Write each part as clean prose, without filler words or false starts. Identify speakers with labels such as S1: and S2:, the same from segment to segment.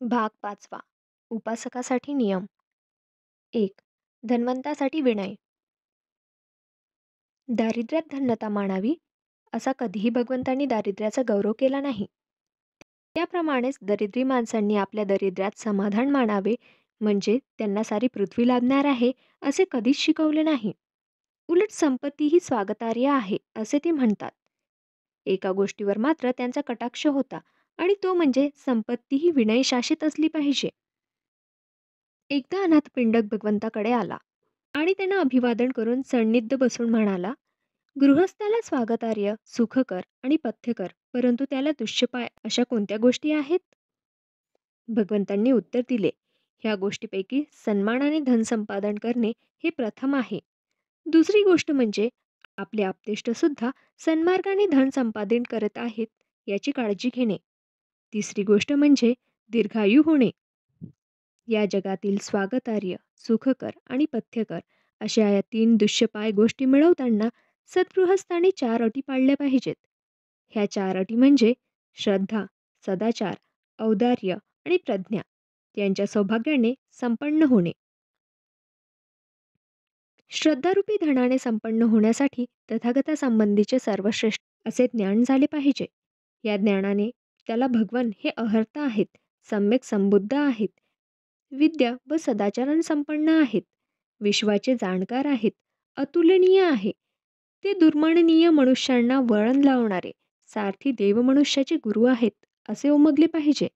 S1: भाग 5. उपासकासाठी नियम. 1. धन्वंतासाठी विनय. दारिद्र्यात धन्यता मानावी, असा कधीही भगवंतांनी दारिद्र्याचा गौरव केला नाही. त्याप्रमाणेच दरिद्री माणसांनी आपल्या दरिद्र्यात समाधान मानावे, म्हणजे त्यांना सारी पृथ्वी लाभणार आहे, असे कधीच शिकवले नाही. उलट संपत्ती ही स्वागतार्ह आहे, असे ते म्हणतात. एका गोष्टीवर मात्र त्यांचा कटाक्ष होता, आणि तो म्हणजे संपत्ती ही विनयशासित असली पाहिजे. एकदा अनाथपिंडक भगवंताकडे आला आणि त्यांना अभिवादन करून सन्निध बसून म्हणाला, गृहस्थाला स्वागतार्ह, सुखकर आणि पथ्यकर, परंतु त्याला दुष्यपाय अशा कोणत्या गोष्टी आहेत? भगवंतांनी उत्तर दिले, ह्या गोष्टीपैकी सन्मानाने धन संपादन करणे हे प्रथम आहे. दुसरी गोष्ट म्हणजे आपले आप्तेष्ट सुद्धा सन्मार्गाने धन संपादन करत आहेत याची काळजी घेणे. तिसरी गोष्ट म्हणजे दीर्घायू होणे. या जगातील स्वागतार्ह, सुखकर आणि पथ्यकर अशा या 3 दुष्यपाय गोष्टी मिळवताना सद्गृहस्थाने 4 अटी पाळल्या पाहिजेत. ह्या 4 अटी म्हणजे श्रद्धा, सदाचार, औदार्य आणि प्रज्ञा यांच्या सौभाग्याने संपन्न होणे. श्रद्धारूपी धनाने संपन्न होण्यासाठी तथागतासंबंधीचे सर्वश्रेष्ठ असे ज्ञान झाले पाहिजे. या ज्ञानाने त्याला भगवान हे अहर्ता आहेत, सम्यक संबुद्ध आहेत, विद्या व सदाचाराने संपन्न आहेत, विश्वाचे जाणकार आहेत, अतुलनीय आहे, ते दुर्मरणीय मनुष्यांना वळण लावणारे सारथी देवमनुष्याचे गुरु आहेत, असे उमगले पाहिजे.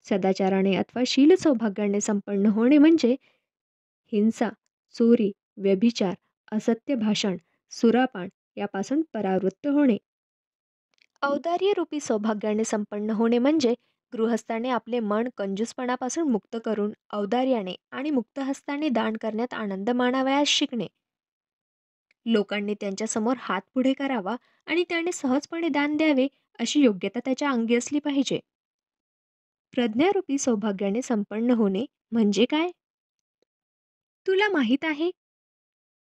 S1: सदाचाराने अथवा शील सौभाग्याने संपन्न होणे म्हणजे हिंसा, चोरी, व्यभिचार, असत्य भाषण, सुरापान यापासून परावृत्त होणे. औदार्यरूपी सौभाग्याने संपन्न होणे म्हणजे गृहस्थाने आपले मन कंजूसपणापासून मुक्त करून औदार्याने आणि मुक्तहस्ताने दान करण्यात आनंद मानावयास शिकणे. लोकांनी त्यांच्यासमोर हात पुढे करावा आणि त्याने सहजपणे दान द्यावे अशी योग्यता त्याच्या अंगी असली पाहिजे. प्रज्ञारूपी सौभाग्याने संपन्न होणे म्हणजे काय? तुला माहीत आहे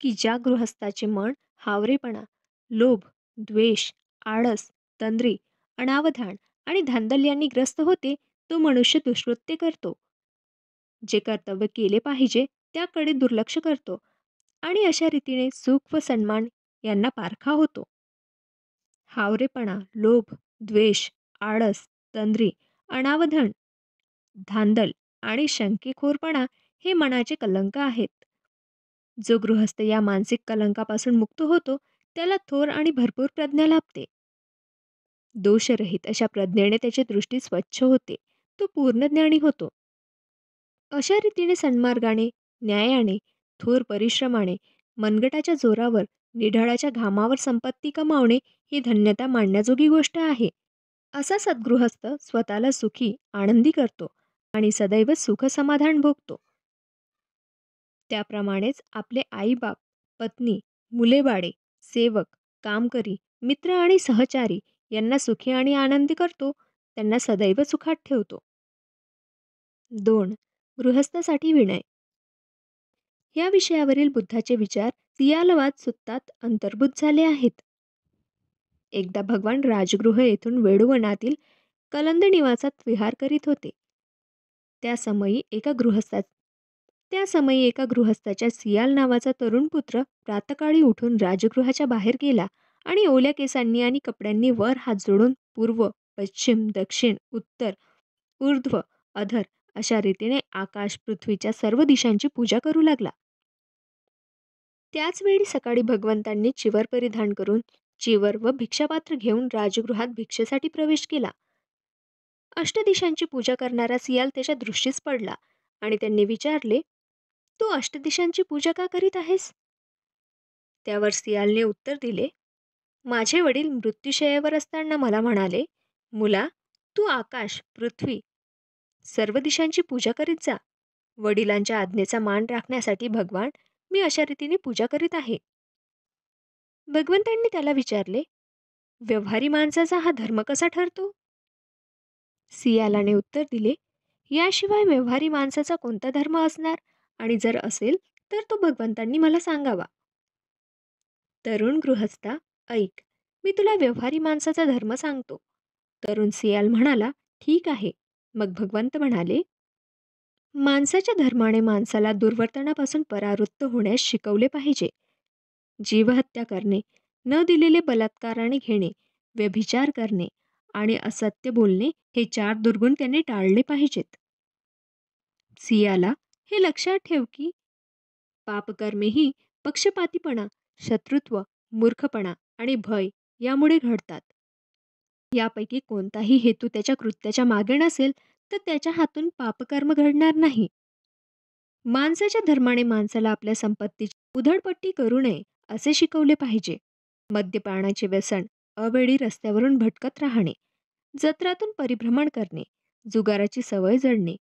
S1: की ज्या गृहस्थाचे मन हावरेपणा, लोभ, द्वेष, आळस, तंद्री, अनावधान आणि धांदल ग्रस्त होते, तो मनुष्य दुष्कृत्य करतो. जे कर्तव्य केले पाहिजे त्याकडे दुर्लक्ष करतो आणि अशा रीतीने सुख व सन्मान यांना पारखा होतो. हावरेपणा, लोभ, द्वेष, आळस, तंद्री, अनावधान, धांदल आणि शंकेखोरपणा हे मनाचे कलंक आहेत. जो गृहस्थ या मानसिक कलंकापासून मुक्त होतो त्याला थोर आणि भरपूर प्रज्ञा लाभते. दोषरहित अशा प्रज्ञेने त्याची दृष्टी स्वच्छ होते, तो पूर्ण ज्ञानी होतो. अशा रीतीने सन्मार्गाने, न्यायाने, थोर परिश्रमाने, मनगटाच्या जोरावर, निढळाच्या घामावर संपत्ती कमावणे ही धन्यता मानण्याजोगी गोष्ट आहे. असा सद्गृहस्थ स्वतःला सुखी, आनंदी करतो आणि सदैव सुख समाधान भोगतो. त्याप्रमाणेच आपले आईबाप, पत्नी, मुलेबाळे, सेवक, कामकरी, मित्र आणि सहचारी यांना सुखी आणि आनंदी करतो, त्यांना सदैव सुखात ठेवतो. 2. गृहस्थासाठी विनय. या विषयावरील बुद्धाचे विचार सियालवाद सुत्तात अंतर्भूत झाले आहेत. एकदा भगवान राजगृह येथून वेळुवनातील कलंद निवासात विहार करीत होते. त्या समयी एका गृहस्थाच्या सियाल नावाचा तरुण पुत्र प्रातकाळी उठून राजगृहाच्या बाहेर गेला आणि ओल्या केसांनी आणि कपड्यांनी वर हात जोडून पूर्व, पश्चिम, दक्षिण, उत्तर, ऊर्ध्व, अधर अशा रीतीने आकाश, पृथ्वीच्या सर्व दिशांची पूजा करू लागला. त्याच वेळी सकाळी भगवंतांनी चिवर परिधान करून चिवर व भिक्षापात्र घेऊन राजगृहात भिक्षेसाठी प्रवेश केला. अष्टदिशांची पूजा करणारा सियाल त्याच्या दृष्टीस पडला आणि त्यांनी विचारले, तू अष्टदिशांची पूजा का करीत आहेस? त्यावर सियालने उत्तर दिले, माझे वडील मृत्यूशय्यावर असताना मला म्हणाले, मुला, तू आकाश, पृथ्वी, सर्व दिशांची पूजा करीत जा. वडिलांच्या आज्ञेचा मान राखण्यासाठी भगवान मी अशा रीतीने पूजा करीत आहे. भगवंतांनी त्याला विचारले, व्यवहारी माणसाचा हा धर्म कसा ठरतो? सियालाने उत्तर दिले, याशिवाय व्यवहारी माणसाचा कोणता धर्म असणार, आणि जर असेल तर तो भगवंतांनी मला सांगावा. तरुण गृहस्था, ऐक, मी तुला व्यवहारी माणसाचा धर्म सांगतो. तरुण सियाल म्हणाला, ठीक आहे, मग भगवंत म्हणाले, माणसाच्या धर्माने माणसाला दुर्वर्तनापासून परावृत्त होण्यास शिकवले पाहिजे. जीवहत्या करणे, न दिलेले बलात्काराने घेणे, व्यभिचार करणे आणि असत्य बोलणे हे 4 दुर्गुण त्यांनी टाळले पाहिजेत. सियाला हे लक्षात ठेव की पापकर्मेही पक्षपातीपणा, शत्रुत्व, मूर्खपणा आणि भय यामुळे घडतात. यापैकी कोणताही हेतू त्याच्या कृत्याच्या मागे नसेल तर त्याच्या हातून पापकर्म घडणार नाही. माणसाच्या धर्माने माणसाला आपल्या संपत्तीची उधळपट्टी करू नये असे शिकवले पाहिजे. मद्यपानाचे व्यसन, अवेळी रस्त्यावरून भटकत राहणे, जत्रातून परिभ्रमण करणे, जुगाराची सवय जडणे,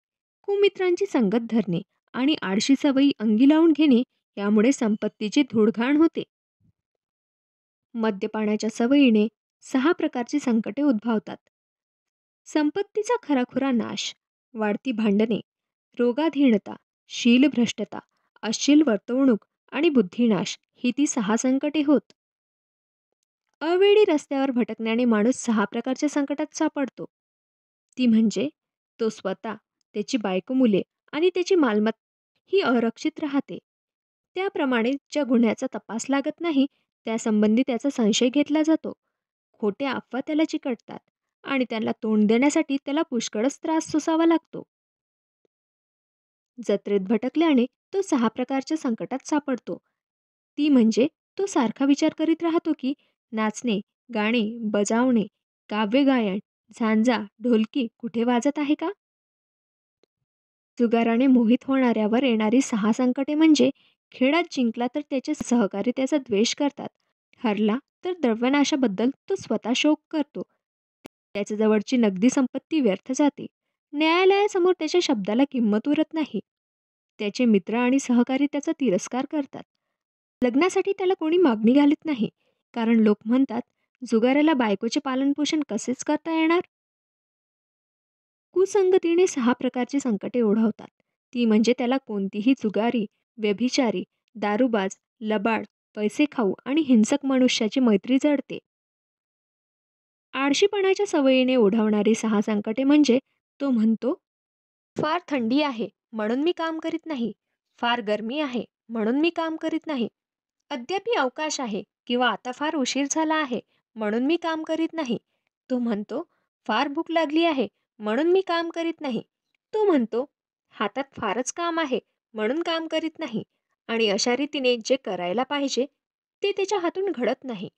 S1: कुमित्रांची संगत धरणे आणि आळशी सवयी अंगी लावून घेणे यामुळे संपत्तीची धूळघाण होते. मद्यपानाच्या सवयीने 6 प्रकारची संकटे उद्भवतात. संपत्तीचा खराखुरा नाश, वाढती भांडणे, रोगाधीनता, शीलभ्रष्टता, अश्लील वर्तवणूक आणि बुद्धिनाश ही ती 6 संकटे होत. अवेळी रस्त्यावर भटकण्याने माणूस 6 प्रकारच्या संकटात सापडतो. ती म्हणजे तो स्वतः, त्याची बायको मुले आणि त्याची मालमत्ता ही अरक्षित राहते. त्याप्रमाणे ज्या गुन्ह्याचा तपास लागत नाही त्यासंबंधी त्याचा संशय घेतला जातो. खोट्या अफवा त्याला चिकटतात आणि त्याला तोंड देण्यासाठी त्याला पुष्कळच त्रास सोसावा लागतो. जत्रेत भटकल्याने तो 6 प्रकारच्या संकटात सापडतो. ती म्हणजे तो सारखा विचार करीत राहतो की नाचणे, गाणे, बजावणे, काव्यगायन, झांजा, ढोलकी कुठे वाजत आहे का? जुगाराने मोहित होणाऱ्यावर येणारी 6 संकटे म्हणजे खेळात जिंकला तर त्याचे सहकारी त्याचा द्वेष करतात. हरला तर द्रव्यनाशाबद्दल तो स्वतः शोक करतो. त्याच्या जवळची नगदी संपत्ती व्यर्थ जाते. न्यायालयासमोर त्याच्या शब्दाला किंमत उरत नाही. त्याचे मित्र आणि सहकारी त्याचा तिरस्कार करतात. लग्नासाठी त्याला कोणी मागणी घालत नाही, कारण लोक म्हणतात, जुगाराला बायकोचे पालनपोषण कसेच करता येणार? कुसंगतीने 6 प्रकारची संकटे ओढवतात. ती म्हणजे त्याला कोणतीही जुगारी, व्यभिचारी, दारूबाज, लबाड, पैसे खाऊ आणि हिंसक मनुष्याची मैत्री जडते. आळशीपणाच्या सवयीने ओढवणारी 6 संकटे म्हणजे तो म्हणतो, फार थंडी आहे म्हणून मी काम करीत नाही. फार गरमी आहे म्हणून मी काम करीत नाही. अद्यापि अवकाश आहे किंवा आता फार उशीर झाला आहे म्हणून मी काम करीत नाही. तो म्हणतो, फार भूक लागली आहे म्हणून मी काम करीत नाही. तो म्हणतो, हातात फारच काम आहे म्हणून काम करीत नाही. आणि अशा रीतीने जे करायला पाहिजे ते त्याच्या हातून घडत नाही.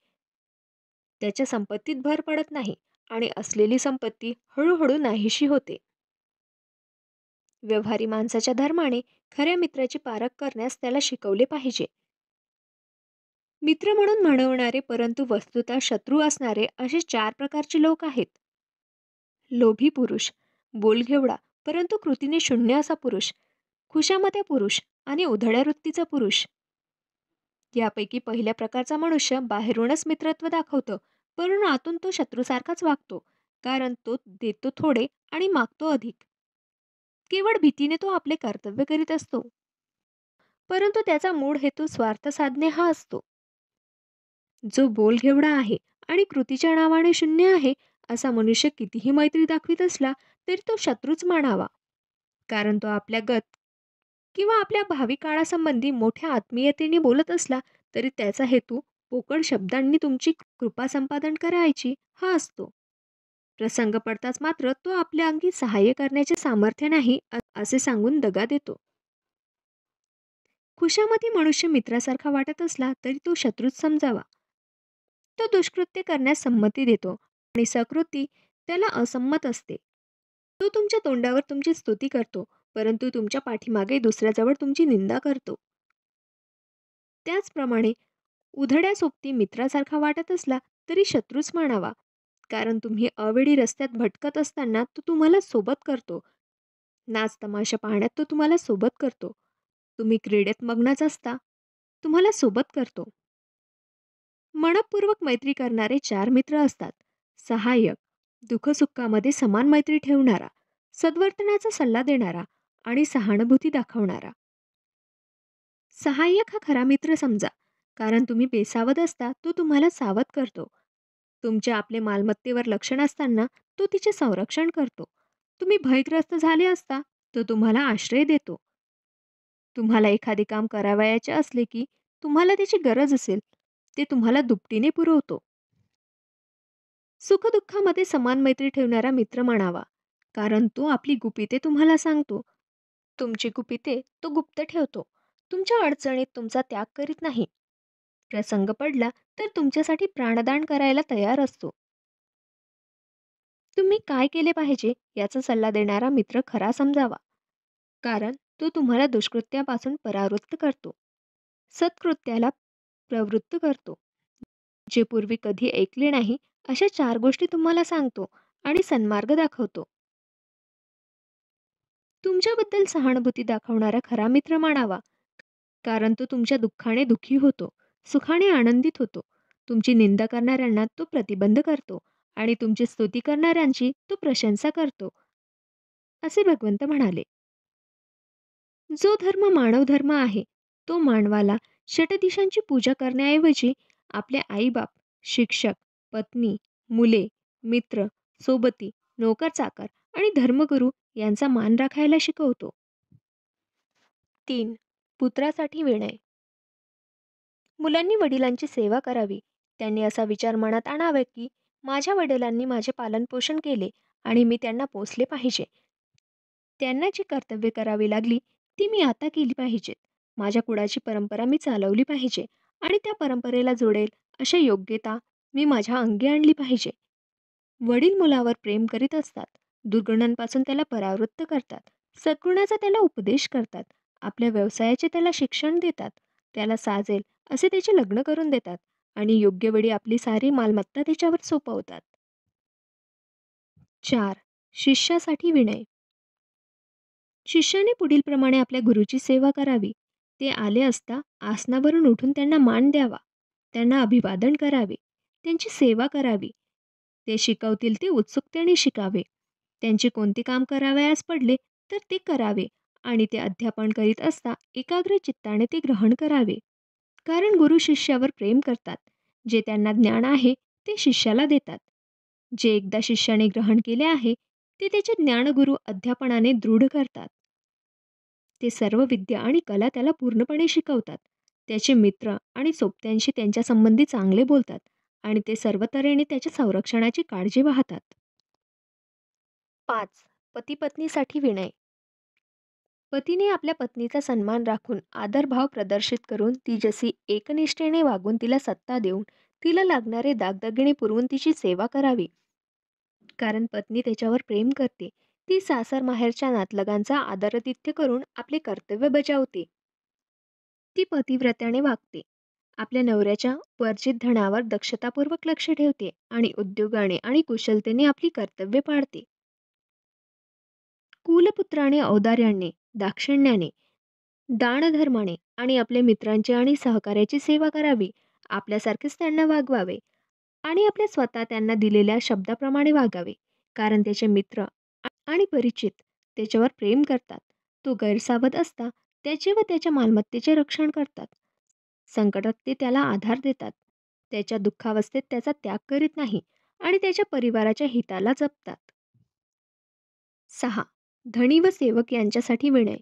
S1: त्याच्या संपत्तीत भर पडत नाही आणि असलेली संपत्ती हळूहळू नाहीशी होते. व्यवहारी माणसाच्या धर्माने खऱ्या मित्राची पारख करण्यास त्याला शिकवले पाहिजे. मित्र म्हणून म्हणवणारे परंतु वस्तुतः शत्रू असणारे असे 4 प्रकारचे लोक आहेत. लोभी पुरुष, बोलघेवडा परंतु कृतीने शून्य असा पुरुष, खुशामत्या पुरुष आणि उधळ्या वृत्तीचा पुरुष. यापैकी पहिल्या प्रकारचा मनुष्य बाहेरूनच मित्रत्व दाखवतो, पण आतून तो शत्रूसारखाच वागतो, कारण तो देतो थोडे आणि मागतो अधिक. केवळ भीतीने तो आपले कर्तव्य करीत असतो, परंतु त्याचा मूळ हेतू स्वार्थ साधणे हा असतो. जो बोलघेवडा आहे आणि कृतीच्या नावाने शून्य आहे असा मनुष्य कितीही मैत्री दाखवित असला तरी तो शत्रूच मानावा, कारण तो आपल्या गत किंवा आपल्या भावी काळासंबंधी मोठ्या आत्मीयतेने बोलत असला तरी त्याचा हेतू पोकळ शब्दांनी तुमची कृपा संपादन करायची हा असतो. प्रसंग पडताच मात्र तो आपल्या अंगी सहाय्य करण्याचे सामर्थ्य नाही असे सांगून दगा देतो. खुशामती मनुष्य मित्रासारखा वाटत असला तरी तो शत्रूच समजावा. तो दुष्कृत्य करण्यास संमती देतो आणि सकृती त्याला असंमत असते. तो तुमच्या तोंडावर तुमची स्तुती करतो, परंतु तुमच्या पाठीमागे दुसऱ्याजवळ तुमची निंदा करतो. त्याचप्रमाणे उधड्या सोबती मित्रासारखा वाटत असला तरी शत्रूच मानावा, कारण तुम्ही अवेळी रस्त्यात भटकत असताना तो तुम्हाला सोबत करतो. नाच तमाशा पाहण्यात तो तुम्हाला सोबत करतो. तुम्ही क्रीडेत मग्नच असता तुम्हाला सोबत करतो. मनपूर्वक मैत्री करणारे 4 मित्र असतात. सहाय्यक, दुःखसुखामध्ये समान मैत्री ठेवणारा, सद्वर्तनाचा सल्ला देणारा आणि सहानुभूती दाखवणारा. सहाय्यक हा खरा मित्र समजा, कारण तुम्ही बेसावध असता तो तुम्हाला सावध करतो. तुमच्या आपले मालमत्तेवर लक्ष नसताना तो तिचे संरक्षण करतो. तुम्ही भयग्रस्त झाले असता तो तुम्हाला आश्रय देतो. तुम्हाला एखादे काम करावयाचे असले की तुम्हाला त्याची गरज असेल, ते तुम्हाला दुपटीने पुरवतो. सुखदुःखामध्ये समान मैत्री ठेवणारा मित्र म्हणावा, कारण तो आपली गुपिते तुम्हाला सांगतो. तुमची गुपिते तो गुप्त ठेवतो. तुमच्या अडचणीत तुमचा त्याग करीत नाही. प्रसंग पडला तर तुमच्यासाठी प्राणदान करायला तयार असतो. तुम्ही काय केले पाहिजे याचा सल्ला देणारा मित्र खरा समजावा, कारण तो तुम्हाला दुष्कृत्यापासून परावृत्त करतो, सत्कृत्याला प्रवृत्त करतो. जे पूर्वी कधी ऐकले नाही अशा चार गोष्टी तुम्हाला सांगतो आणि सन्मार्ग दाखवतो. तुमच्याबद्दल सहानुभूती दाखवणारा खरा मित्र मानावा, कारण तो तुमच्या दुःखाने दुःखी होतो, सुखाने आनंदित होतो. तुमची निंदा करणाऱ्यांना तो प्रतिबंध करतो आणि तुमची स्तुती करणाऱ्यांची तो प्रशंसा करतो, असे भगवंत म्हणाले. जो धर्म मानव धर्म आहे, तो मानवाला षटदिशांची पूजा करण्याऐवजी आपले आईबाप, शिक्षक, पत्नी, मुले, मित्र, सोबती, नोकर-चाकर आणि धर्मगुरू यांचा मान राखायला शिकवतो. 3. पुत्रासाठी विनय. मुलांनी वडिलांची सेवा करावी. त्यांनी असा विचार मनात आणावा की माझ्या वडिलांनी माझे पालनपोषण केले आणि मी त्यांना पोसले पाहिजे. त्यांना जी कर्तव्ये करावी लागली ती मी आता केली पाहिजेत. माझ्या कुळाची परंपरा मी चालवली पाहिजे आणि त्या परंपरेला जोडेल अशा योग्यता मी माझ्या अंगी आणली पाहिजे. वडील मुलावर प्रेम करीत असतात. दुर्गुणांपासून त्याला परावृत्त करतात. सद्गुणाचा त्याला उपदेश करतात. आपल्या व्यवसायाचे त्याला शिक्षण देतात. त्याला साजेल असे त्याचे लग्न करून देतात आणि योग्य वेळी आपली सारी मालमत्ता त्याच्यावर सोपवतात. 4. शिष्यासाठी विनय. शिष्याने पुढीलप्रमाणे आपल्या गुरुची सेवा करावी. ते आले असता आसनावरून उठून त्यांना मान द्यावा. त्यांना अभिवादन करावे. त्यांची सेवा करावी. ते शिकवतील ते उत्सुकतेने शिकावे. त्यांचे कोणते काम करावयास पडले तर ते करावे आणि ते अध्यापन करीत असता एकाग्र चित्ताने ते ग्रहण करावे. कारण गुरु शिष्यावर प्रेम करतात. जे त्यांना ज्ञान आहे ते शिष्याला देतात. जे एकदा शिष्याने ग्रहण केले आहे ते त्याचे ज्ञानगुरु अध्यापनाने दृढ करतात. ते सर्व विद्या आणि कला त्याला पूर्णपणे शिकवतात. त्याचे मित्र आणि सोबत्यांशी त्यांच्या संबंधी चांगले बोलतात आणि ते सर्व तऱ्हेने त्याच्या संरक्षणाची काळजी वाहतात. 5. पती-पत्नीसाठी विनय. पतीने आपल्या पत्नीचा सन्मान राखून आदरभाव प्रदर्शित करून तिच्याशी एकनिष्ठेने वागून तिला सत्ता देऊन तिला लागणारे दागदागिने पुरवून तिची सेवा करावी. कारण पत्नी त्याच्यावर प्रेम करते. ती सासर माहेरच्या नातलगांचा आदरातिथ्य करून आपले कर्तव्य बजावते. ती पतिव्रत्याने वागते. आपल्या नवऱ्याच्या वर्जित धनावर दक्षतापूर्वक लक्ष ठेवते आणि उद्योगाने आणि कुशलतेने आपली कर्तव्ये पाळते. कुलपुत्राने औदार्याने, दाक्षिण्याने, दानधर्माने आणि आपल्या मित्रांची आणि सहकार्याची सेवा करावी. आपल्यासारखेच त्यांना वागवावे आणि आपल्या स्वतः त्यांना दिलेल्या शब्दाप्रमाणे वागावे. कारण त्याचे मित्र आणि परिचित त्याच्यावर प्रेम करतात. तो गैरसावध असता त्याचे व त्याच्या मालमत्तेचे रक्षण करतात. संकटात ते त्याला आधार देतात. त्याच्या दुःखावस्थेत त्याचा त्याग करीत नाही आणि त्याच्या परिवाराच्या हिताला जपतात. 6. धनी व सेवक यांच्यासाठी विनय.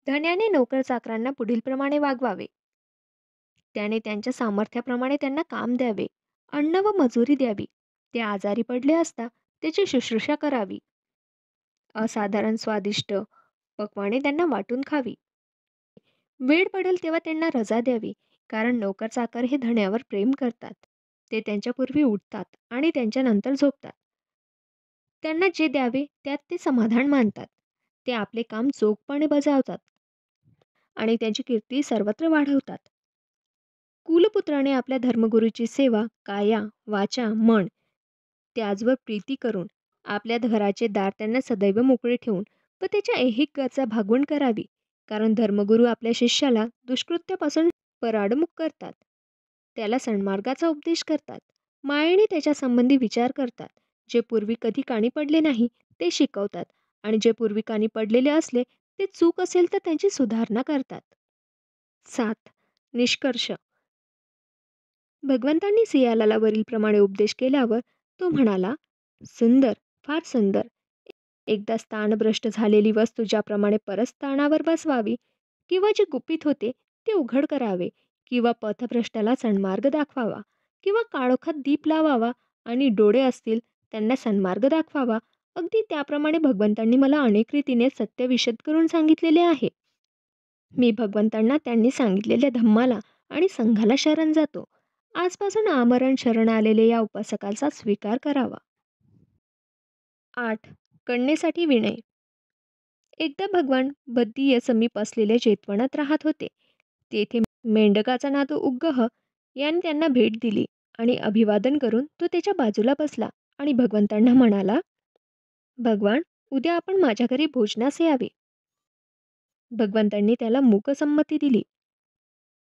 S1: धन्याने नोकर-चाकरांना पुढीलप्रमाणे वागवावे. त्याने त्यांच्या सामर्थ्याप्रमाणे त्यांना काम द्यावे. अन्न व मजुरी द्यावी. ते आजारी पडले असता त्याची शुश्रूषा करावी. असाधारण स्वादिष्ट पक्वाने त्यांना वाटून खावी. वेळ पडेल तेव्हा त्यांना रजा द्यावी. कारण नोकर-चाकर हे धन्यावर प्रेम करतात. ते त्यांच्यापूर्वी उठतात आणि त्यांच्यानंतर झोपतात. त्यांना जे द्यावे त्यात ते समाधान मानतात. ते आपले काम चोखपणे बजावतात आणि त्यांची कीर्ती सर्वत्र वाढवतात. कुलपुत्राने आपल्या धर्मगुरूची सेवा काया, वाचा, मन त्याचवर प्रीती करून आपल्या घराचे दार त्यांना सदैव मोकळे ठेवून व त्याच्या ऐहिक गरजा भागवण करावी. कारण धर्मगुरू आपल्या शिष्याला दुष्कृत्यापासून पराडमुख करतात. त्याला सन्मार्गाचा उपदेश करतात. मायेने त्याच्या संबंधी विचार करतात. जे पूर्वी कधी कानी पडले नाही ते शिकवतात आणि जे पूर्वी कानी पडलेले असले ते चूक असेल तर त्यांची सुधारणा करतात. 7. निष्कर्ष. भगवंतांनी सियालाला वरीलप्रमाणे उपदेश केल्यावर तो म्हणाला, सुंदर, फार सुंदर. एकदा स्थानभ्रष्ट झालेली वस्तू ज्याप्रमाणे परत स्थानावर बसवावी किंवा जे गुपित होते ते उघड करावे किंवा पथभ्रष्टाला सन्मार्ग दाखवावा किंवा काळोखात दीप लावावा आणि डोळे असतील त्यांना सन्मार्ग दाखवावा, अगदी त्याप्रमाणे भगवंतांनी मला अनेक रीतीने सत्य विशद करून सांगितलेले आहे. मी भगवंतांना त्यांनी सांगितलेल्या धम्माला आणि संघाला शरण जातो. आजपासून आमरण शरण आलेल्या या उपासकाचा स्वीकार करावा. 8. कन्येसाठी विनय. एकदा भगवान बद्दीय समीप असलेल्या जेतवनात राहत होते. तेथे मेंढकाचा नातू उग्गह याने त्यांना भेट दिली आणि अभिवादन करून तो त्याच्या बाजूला बसला आणि भगवंतांना म्हणाला, भगवान, उद्या आपण माझ्या घरी भोजनास यावे. भगवंतांनी त्याला मूकसंमती दिली.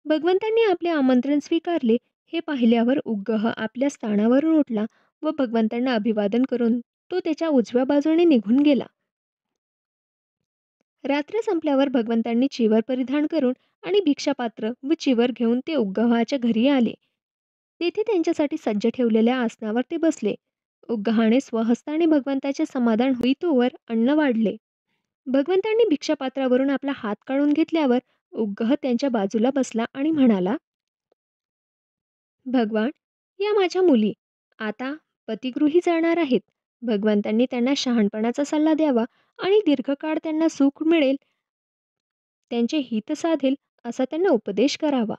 S1: भगवंतांनी आपले आमंत्रण स्वीकारले हे पाहिल्यावर उग्गह आपल्या स्थानावरून उठला व भगवंतांना अभिवादन करून तो त्याच्या उजव्या बाजूने निघून गेला. रात्र संपल्यावर भगवंतांनी चिवर परिधान करून आणि भिक्षापात्र व चिवर घेऊन ते उग्गहाच्या घरी आले. तेथे त्यांच्यासाठी सज्ज ठेवलेल्या आसनावर ते बसले. उग्गहाने स्वहस्ताने भगवंताचे समाधान होईतोवर अन्न वाढले. भगवंतांनी भिक्षापात्रावरून आपला हात काढून घेतल्यावर उग्गह त्यांच्या बाजूला बसला आणि म्हणाला, भगवान, या माझ्या मुली आता पतिगृही जाणार आहेत. भगवंतांनी त्यांना शहाणपणाचा सल्ला द्यावा आणि दीर्घकाळ त्यांना सुख मिळेल, त्यांचे हित साधेल असा त्यांना उपदेश करावा.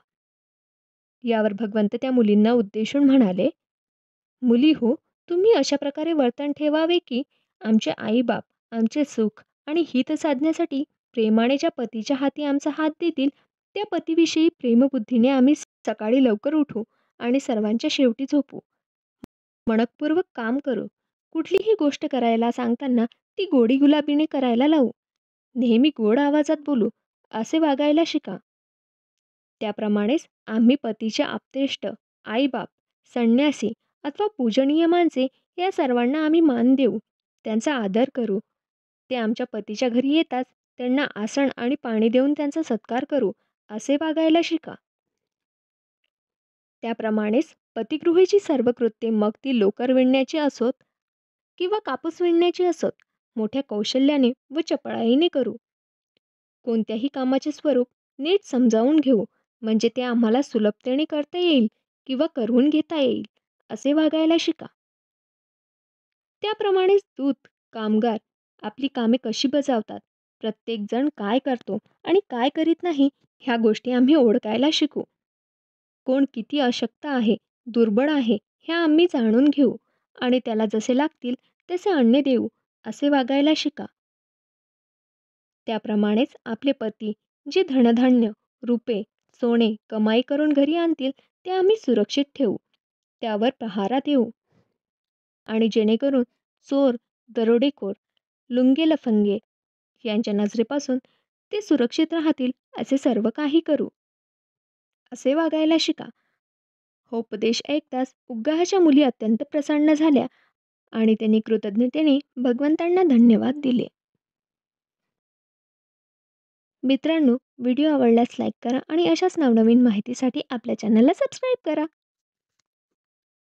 S1: यावर भगवंत त्या मुलींना उद्देशून म्हणाले, मुली हो, तुम्ही अशा प्रकारे वर्तन ठेवावे की आमचे आईबाप आमचे सुख आणि हित साधण्यासाठी प्रेमाने ज्या पतीच्या हाती आमचा हात देतील त्या पतीविषयी प्रेमबुद्धीने आम्ही सकाळी लवकर उठू आणि सर्वांच्या शेवटी झोपू. मनपूर्वक काम करू. कुठलीही गोष्ट करायला सांगताना ती गोडी गुलाबीने करायला लावू. नेहमी गोड आवाजात बोलू. असे वागायला शिका. त्याप्रमाणेच आम्ही पतीचे आप्तेष्ट, आईबाप, संन्यासी अथवा पूजनीय माणसे या सर्वांना आम्ही मान देऊ, त्यांचा आदर करू. ते आमच्या पतीच्या घरी येताच त्यांना आसन आणि पाणी देऊन त्यांचा सत्कार करू, असे वागायला शिका. त्याप्रमाणेच पतिगृहीची सर्व कृत्ये, मग ती लोकर विणण्याची असोत किंवा कापूस विणण्याची असोत, मोठ्या कौशल्याने व चपळाईने करू. कोणत्याही कामाचे स्वरूप नीट समजावून घेऊ, म्हणजे ते आम्हाला सुलभतेने करता येईल किंवा करून घेता येईल असे वागायला शिका. त्याप्रमाणेच दूत, कामगार आपली कामे कशी बजावतात, प्रत्येक जण काय करतो आणि काय करीत नाही ह्या गोष्टी आम्ही ओळखायला शिकू. कोण किती अशक्त आहे, दुर्बळ आहे हे आम्ही जाणून घेऊ आणि त्याला जसे लागतील तसे अन्न देऊ असे वागायला शिका. त्याप्रमाणेच आपले पती जे धनधान्य, रुपे, सोने कमाई करून घरी आणतील ते आम्ही सुरक्षित ठेवू, त्यावर पहारा देऊ आणि जेणेकरून चोर, दरोडेखोर, लुंगे-लफंगे यांच्या नजरेपासून ते सुरक्षित राहतील असे सर्व काही करू. असे वागायला शिका. हा उपदेश ऐकताच उग्गहाच्या मुली अत्यंत प्रसन्न झाल्या आणि त्यांनी कृतज्ञतेने भगवंतांना धन्यवाद दिले. मित्रांनो, व्हिडिओ आवडल्यास लाईक करा आणि अशाच नवनवीन माहितीसाठी आपल्या चॅनलला सबस्क्राईब करा.